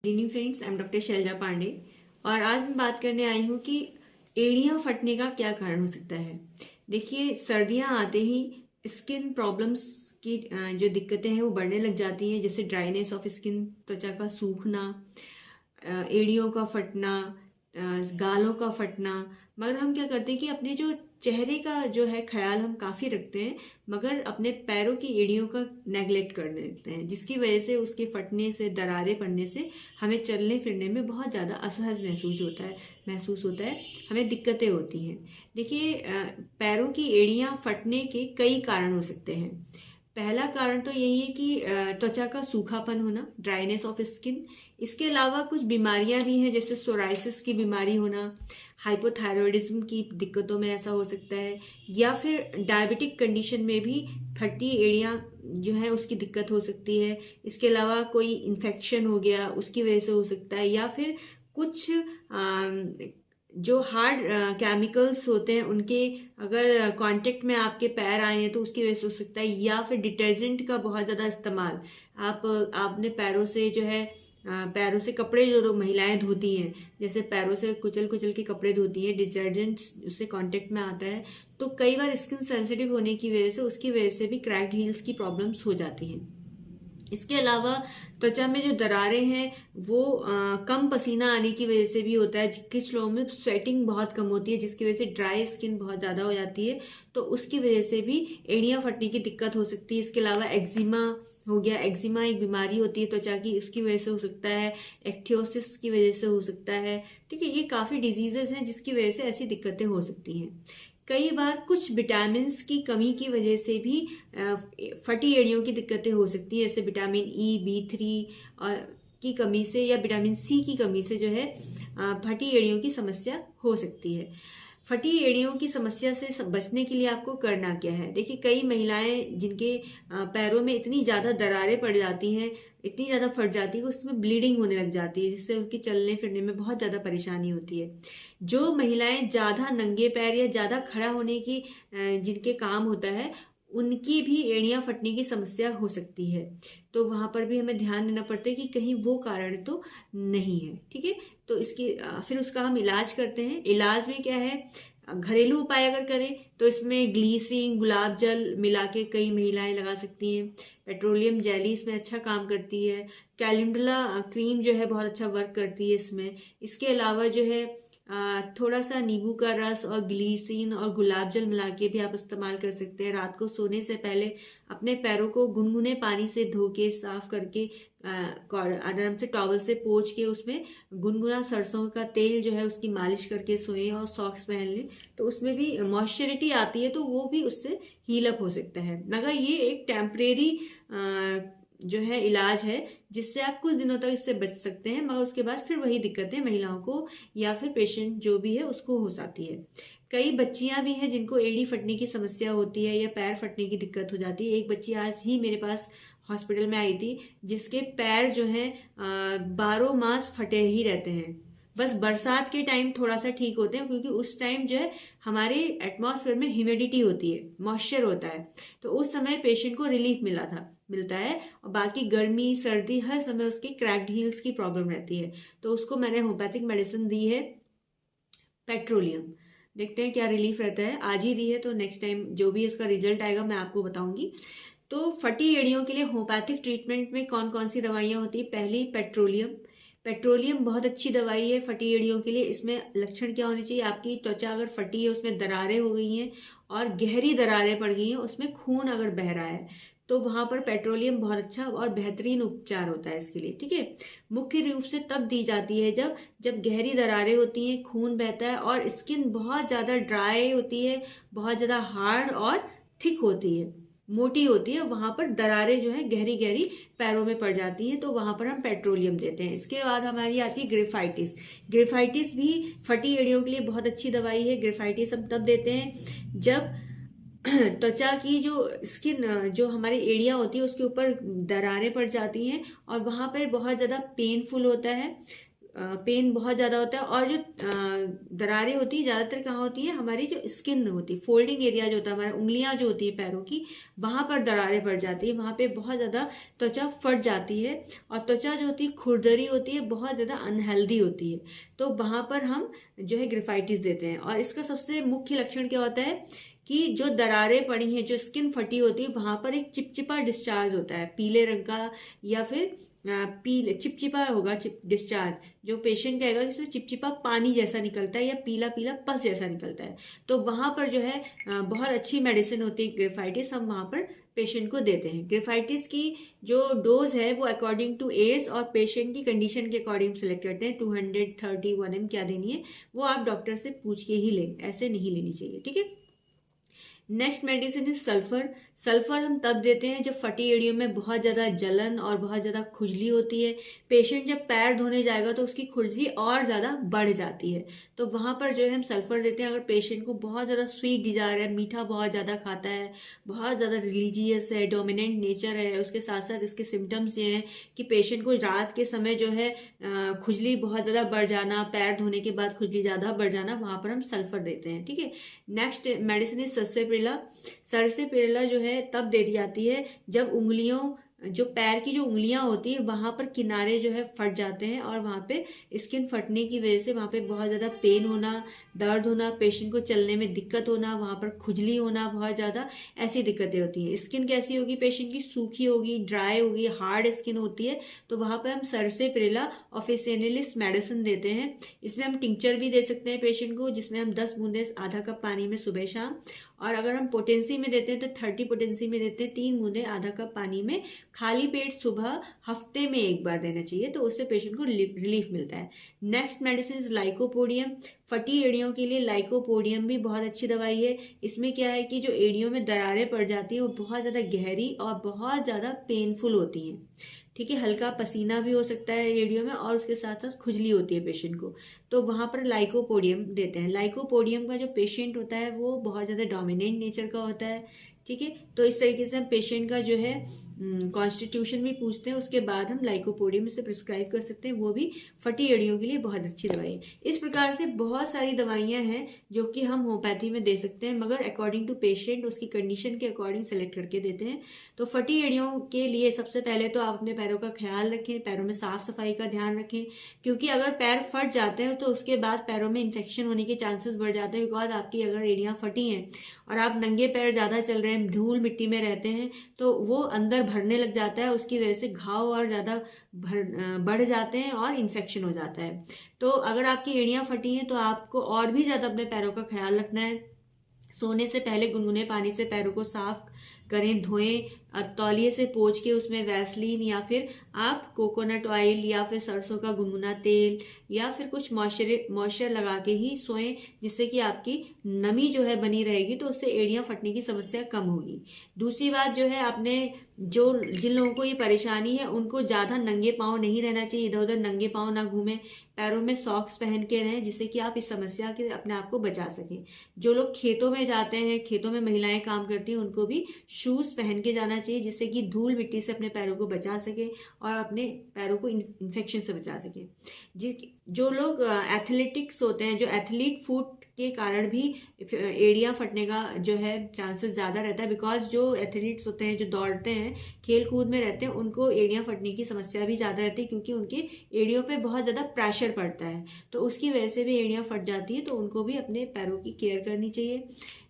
Good evening friends, I am doctor Shailaja Pandey और आज मैं बात करने आई हूँ कि एड़ियाँ फटने का क्या कारण हो सकता है। देखिए, सर्दियाँ आते ही स्किन प्रॉब्लम्स की जो दिक्कतें हैं वो बढ़ने लग जाती हैं, जैसे ड्राइनेस ऑफ स्किन, त्वचा का सूखना, एड़ियों का फटना, गालों का फटना। मगर हम क्या करते हैं कि अपने जो चेहरे का जो है ख्याल हम काफ़ी रखते हैं, मगर अपने पैरों की एड़ियों का नेगलेक्ट कर देते हैं, जिसकी वजह से उसके फटने से, दरारें पड़ने से हमें चलने फिरने में बहुत ज़्यादा असहज महसूस होता है, हमें दिक्कतें होती हैं। देखिए, पैरों की एड़ियाँ फटने के कई कारण हो सकते हैं। पहला कारण तो यही है कि त्वचा का सूखापन होना, ड्राइनेस ऑफ स्किन। इसके अलावा कुछ बीमारियां भी हैं, जैसे सोराइसिस की बीमारी होना, हाइपोथायरॉयडिज्म की दिक्कतों में ऐसा हो सकता है, या फिर डायबिटिक कंडीशन में भी फटी एड़ियाँ जो है उसकी दिक्कत हो सकती है। इसके अलावा कोई इन्फेक्शन हो गया, उसकी वजह से हो सकता है, या फिर कुछ जो हार्ड केमिकल्स होते हैं उनके अगर कांटेक्ट में आपके पैर आए हैं तो उसकी वजह से हो सकता है, या फिर डिटर्जेंट का बहुत ज़्यादा इस्तेमाल, आपने पैरों से जो है पैरों से कपड़े जो लोग महिलाएं धोती हैं, जैसे पैरों से कुचल कुचल के कपड़े धोती हैं, डिटर्जेंट उससे कांटेक्ट में आता है, तो कई बार स्किन सेंसिटिव होने की वजह से उसकी वजह से भी क्रैक्ड हील्स की प्रॉब्लम्स हो जाती हैं। इसके अलावा त्वचा में जो दरारें हैं वो कम पसीना आने की वजह से भी होता है। कुछ लोगों में स्वेटिंग बहुत कम होती है, जिसकी वजह से ड्राई स्किन बहुत ज़्यादा हो जाती है, तो उसकी वजह से भी एड़ियाँ फटने की दिक्कत हो सकती है। इसके अलावा एक्जिमा हो गया, एक्जिमा एक बीमारी होती है त्वचा की, इसकी वजह से हो सकता है। एक्थियोसिस की वजह से हो सकता है। ठीक है, ये काफ़ी डिजीजेस हैं जिसकी वजह से ऐसी दिक्कतें हो सकती हैं। कई बार कुछ विटामिन की कमी की वजह से भी फटी एड़ियों की दिक्कतें हो सकती है, जैसे विटामिन E, B3 की कमी से, या विटामिन C की कमी से जो है फटी एड़ियों की समस्या हो सकती है। फटी एड़ियों की समस्या से बचने के लिए आपको करना क्या है। देखिए, कई महिलाएं जिनके पैरों में इतनी ज़्यादा दरारें पड़ जाती हैं, इतनी ज़्यादा फट जाती है, उसमें ब्लीडिंग होने लग जाती है, जिससे उनके चलने फिरने में बहुत ज़्यादा परेशानी होती है। जो महिलाएं ज़्यादा नंगे पैर या ज़्यादा खड़ा होने की जिनके काम होता है, उनकी भी एड़ियाँ फटने की समस्या हो सकती है, तो वहाँ पर भी हमें ध्यान देना पड़ता है कि कहीं वो कारण तो नहीं है। ठीक है, तो इसकी फिर उसका हम इलाज करते हैं। इलाज में क्या है, घरेलू उपाय अगर करें तो इसमें ग्लीसरीन, गुलाब जल मिला के कई महिलाएं लगा सकती हैं। पेट्रोलियम जेली इसमें अच्छा काम करती है। कैलेंडुला क्रीम जो है बहुत अच्छा वर्क करती है इसमें। इसके अलावा जो है थोड़ा सा नींबू का रस और ग्लीसरीन और गुलाब जल मिला के भी आप इस्तेमाल कर सकते हैं। रात को सोने से पहले अपने पैरों को गुनगुने पानी से धो के, साफ करके, आराम से टॉवल से पोंछ के उसमें गुनगुना सरसों का तेल जो है उसकी मालिश करके सोएं और सॉक्स पहन लें, तो उसमें भी मॉइस्चरिटी आती है, तो वो भी उससे हील अप हो सकता है। मगर ये एक टेम्परेरी जो है इलाज है, जिससे आप कुछ दिनों तक इससे बच सकते हैं, मगर उसके बाद फिर वही दिक्कतें महिलाओं को या फिर पेशेंट जो भी है उसको हो जाती है। कई बच्चियां भी हैं जिनको एड़ी फटने की समस्या होती है या पैर फटने की दिक्कत हो जाती है। एक बच्ची आज ही मेरे पास हॉस्पिटल में आई थी, जिसके पैर जो है 12 मास फटे ही रहते हैं। बस बरसात के टाइम थोड़ा सा ठीक होते हैं, क्योंकि उस टाइम जो है हमारे एटमॉस्फेयर में ह्यूमिडिटी होती है, मॉइस्चर होता है, तो उस समय पेशेंट को रिलीफ मिलता है। और बाकी गर्मी सर्दी हर समय उसके क्रैक्ड हील्स की प्रॉब्लम रहती है, तो उसको मैंने होम्योपैथिक मेडिसिन दी है पेट्रोलियम। देखते हैं क्या रिलीफ रहता है। आज ही दी है, तो नेक्स्ट टाइम जो भी उसका रिजल्ट आएगा मैं आपको बताऊंगी। तो फटी एड़ियों के लिए होम्योपैथिक ट्रीटमेंट में कौन कौन सी दवाइयाँ होती है। पहली, पेट्रोलियम। पेट्रोलियम बहुत अच्छी दवाई है फटी एड़ियों के लिए। इसमें लक्षण क्या होने चाहिए, आपकी त्वचा अगर फटी है, उसमें दरारें हो गई हैं और गहरी दरारें पड़ गई हैं, उसमें खून अगर बह रहा है, तो वहां पर पेट्रोलियम बहुत अच्छा और बेहतरीन उपचार होता है इसके लिए। ठीक है, मुख्य रूप से तब दी जाती है जब गहरी दरारें होती हैं, खून बहता है और स्किन बहुत ज़्यादा ड्राई होती है, बहुत ज़्यादा हार्ड और थिक होती है, मोटी होती है, वहां पर दरारें जो है गहरी गहरी पैरों में पड़ जाती हैं, तो वहां पर हम पेट्रोलियम देते हैं। इसके बाद हमारी आती है ग्रेफाइटिस। ग्रेफाइटिस भी फटी एड़ियों के लिए बहुत अच्छी दवाई है। ग्रेफाइटिस हम तब देते हैं जब त्वचा की जो स्किन, जो हमारी एड़ियाँ होती है, उसके ऊपर दरारें पड़ जाती हैं और वहां पर बहुत ज़्यादा पेनफुल होता है, पेन बहुत ज़्यादा होता है। और जो दरारें होती है ज़्यादातर कहाँ होती है, हमारी जो स्किन होती है, फोल्डिंग एरिया जो होता है, हमारी उंगलियां जो होती है पैरों की, वहां पर दरारें पड़ जाती है, वहां पे बहुत ज़्यादा त्वचा फट जाती है। और त्वचा जो होती है खुरदरी होती है, बहुत ज़्यादा अनहेल्दी होती है। तो वहां पर हम जो है ग्रिफाइटिस देते हैं। और इसका सबसे मुख्य लक्षण क्या होता है कि जो दरारें पड़ी हैं, जो स्किन फटी होती है, वहां पर एक चिपचिपा डिस्चार्ज होता है पीले रंग का, या फिर पीले चिपचिपा होगा डिस्चार्ज, जो पेशेंट कहेगा जिसमें चिपचिपा पानी जैसा निकलता है या पीला पीला पस जैसा निकलता है। तो वहां पर जो है बहुत अच्छी मेडिसिन होती है ग्रिफाइटिस, हम वहां पर पेशेंट को देते हैं। ग्रिफाइटिस की जो डोज है वो अकॉर्डिंग टू एज और पेशेंट की कंडीशन के अकॉर्डिंग सेलेक्ट करते हैं। 230 1 ml क्या देनी है वो आप डॉक्टर से पूछ के ही लें, ऐसे नहीं लेनी चाहिए, ठीक है। Next medicine is sulphur. Sulphur हम तब देते हैं जब फटी एड़ियों में बहुत ज़्यादा जलन और बहुत ज़्यादा खुजली होती है। पेशेंट जब पैर धोने जाएगा तो उसकी खुजली और ज़्यादा बढ़ जाती है, तो वहाँ पर जो है हम सल्फर देते हैं। अगर पेशेंट को बहुत ज़्यादा स्वीट डिजायर है, मीठा बहुत ज़्यादा खाता है, बहुत ज़्यादा रिलीजियस है, डोमिनेंट नेचर है, उसके साथ साथ इसके सिम्टम्स ये हैं कि पेशेंट को रात के समय जो है खुजली बहुत ज़्यादा बढ़ जाना, पैर धोने के बाद खुजली ज़्यादा बढ़ जाना, वहाँ पर हम सल्फर देते हैं, ठीक है। Next medicine is sarsaparilla. Sarsaparilla जो है तब दे दी जाती है जब उंगलियों, जो पैर की जो उंगलियां होती है वहां पर किनारे जो है फट जाते हैं, और वहां पे स्किन फटने की वजह से वहां पे बहुत ज्यादा पेन होना, दर्द होना, पेशेंट को चलने में दिक्कत होना, वहां पर खुजली होना, बहुत ज्यादा ऐसी दिक्कतें होती हैं। स्किन कैसी होगी पेशेंट की, सूखी होगी, ड्राई होगी, हार्ड स्किन होती है, तो वहां पर हम सरसेपिरिला ऑफिसिनेलिस मेडिसिन देते हैं। इसमें हम टिंचर भी दे सकते हैं पेशेंट को, जिसमें हम 10 बूंदे आधा कप पानी में सुबह शाम, और अगर हम पोटेंसी में देते हैं तो 30 पोटेंसी में देते हैं, 3 बूंदे आधा कप पानी में खाली पेट सुबह हफ्ते में एक बार देना चाहिए, तो उससे पेशेंट को रिलीफ मिलता है। Next medicine lycopodium. फटी एड़ियों के लिए लाइकोपोडियम भी बहुत अच्छी दवाई है। इसमें क्या है कि जो एड़ियों में दरारें पड़ जाती है वो बहुत ज़्यादा गहरी और बहुत ज़्यादा पेनफुल होती हैं, ठीक है। हल्का पसीना भी हो सकता है एड़ियों में, और उसके साथ साथ खुजली होती है पेशेंट को, तो वहां पर लाइकोपोडियम देते हैं। लाइकोपोडियम का जो पेशेंट होता है वो बहुत ज़्यादा डोमिनेंट नेचर का होता है, ठीक है। तो इस तरीके से हम पेशेंट का जो है कॉन्स्टिट्यूशन भी पूछते हैं, उसके बाद हम लाइकोपोडियम से प्रिस्क्राइब कर सकते हैं, वो भी फटी एड़ियों के लिए बहुत अच्छी दवाई है। इस प्रकार से बहुत सारी दवाइयां हैं जो कि हम होम्योपैथी में दे सकते हैं, मगर अकॉर्डिंग टू पेशेंट उसकी कंडीशन के अकॉर्डिंग सेलेक्ट करके देते हैं। तो फटी एड़ियों के लिए सबसे पहले तो आप अपने पैरों का ख्याल रखें, पैरों में साफ सफाई का ध्यान रखें, क्योंकि अगर पैर फट जाते हैं तो उसके बाद पैरों में इन्फेक्शन होने के चांसेस बढ़ जाते हैं। बिकॉज आपकी अगर एड़ियां फटी हैं और आप नंगे पैर ज्यादा चल रहे हैं, धूल मिट्टी में रहते हैं, तो वो अंदर भरने लग जाता है, उसकी वजह से घाव और ज्यादा बढ़ जाते हैं और इन्फेक्शन हो जाता है। तो अगर आपकी एड़ियां फटी हैं तो आपको और भी ज्यादा अपने पैरों का ख्याल रखना है। सोने से पहले गुनगुने पानी से पैरों को साफ करें, धोएं, तौलिए से पोंछ के उसमें वैसलीन या फिर आप कोकोनट ऑयल या फिर सरसों का गुनगुना तेल या फिर कुछ मॉइस्चर लगा के ही सोएं, जिससे कि आपकी नमी जो है बनी रहेगी, तो उससे एड़ियां फटने की समस्या कम होगी। दूसरी बात जो है, आपने जिन लोगों को ये परेशानी है उनको ज्यादा नंगे पांव नहीं रहना चाहिए, इधर उधर नंगे पांव ना घूमें, पैरों में सॉक्स पहन के रहें, जिससे कि आप इस समस्या के अपने आप को बचा सकें। जो लोग खेतों में जाते हैं, खेतों में महिलाएं काम करती हैं, उनको भी शूज पहन के जाना चाहिए, जिससे कि धूल मिट्टी से अपने पैरों को बचा सके और अपने पैरों को इन्फेक्शन से बचा सके। जो लोग एथलेटिक्स होते हैं, जो एथलीट फुट के कारण भी एड़ियां फटने का जो है चांसेस ज्यादा रहता है, बिकॉज जो एथलीट्स होते हैं, जो दौड़ते हैं, खेल कूद में रहते हैं, उनको एड़ियां फटने की समस्या भी ज्यादा रहती है, क्योंकि उनके एड़ियों पे बहुत ज्यादा प्रेशर पड़ता है, तो उसकी वजह से भी एड़ियां फट जाती है। तो उनको भी अपने पैरों की केयर करनी चाहिए।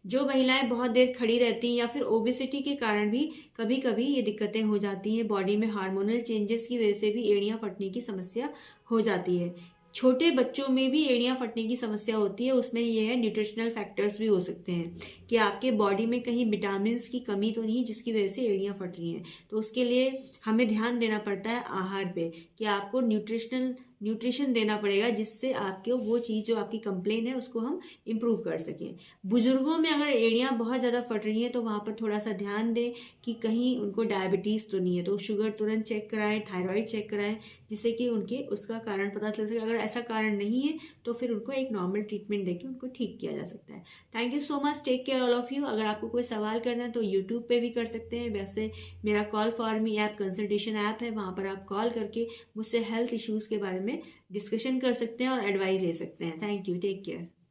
जो महिलाएं बहुत देर खड़ी रहती हैं या फिर ओबेसिटी के कारण भी कभी कभी ये दिक्कतें हो जाती हैं, बॉडी में हार्मोनल चेंजेस की वजह से भी एड़ियां फटने की समस्या हो जाती है। छोटे बच्चों में भी एड़ियां फटने की समस्या होती है, उसमें ये है न्यूट्रिशनल फैक्टर्स भी हो सकते हैं कि आपके बॉडी में कहीं विटामिन की कमी तो नहीं जिसकी वजह से एड़ियां फट रही हैं। तो उसके लिए हमें ध्यान देना पड़ता है आहार पे, कि आपको न्यूट्रिशन देना पड़ेगा, जिससे आपके वो चीज़ जो आपकी कंप्लेन है उसको हम इम्प्रूव कर सकें। बुजुर्गों में अगर एड़ियां बहुत ज़्यादा फट रही हैं तो वहाँ पर थोड़ा सा ध्यान दें कि कहीं उनको डायबिटीज़ तो नहीं है, तो शुगर तुरंत चेक कराएं, थायराइड चेक कराएं, जिससे कि उनके उसका कारण पता चल सके। अगर ऐसा कारण नहीं है तो फिर उनको एक नॉर्मल ट्रीटमेंट देके उनको ठीक किया जा सकता है। Thank you so much, take care all of you. अगर आपको कोई सवाल करना है तो यूट्यूब पे भी कर सकते हैं। वैसे मेरा call for me app consultation app है, वहाँ पर आप कॉल करके मुझसे हेल्थ इश्यूज़ के बारे में में डिस्कशन कर सकते हैं और एडवाइस ले सकते हैं। Thank you, take care.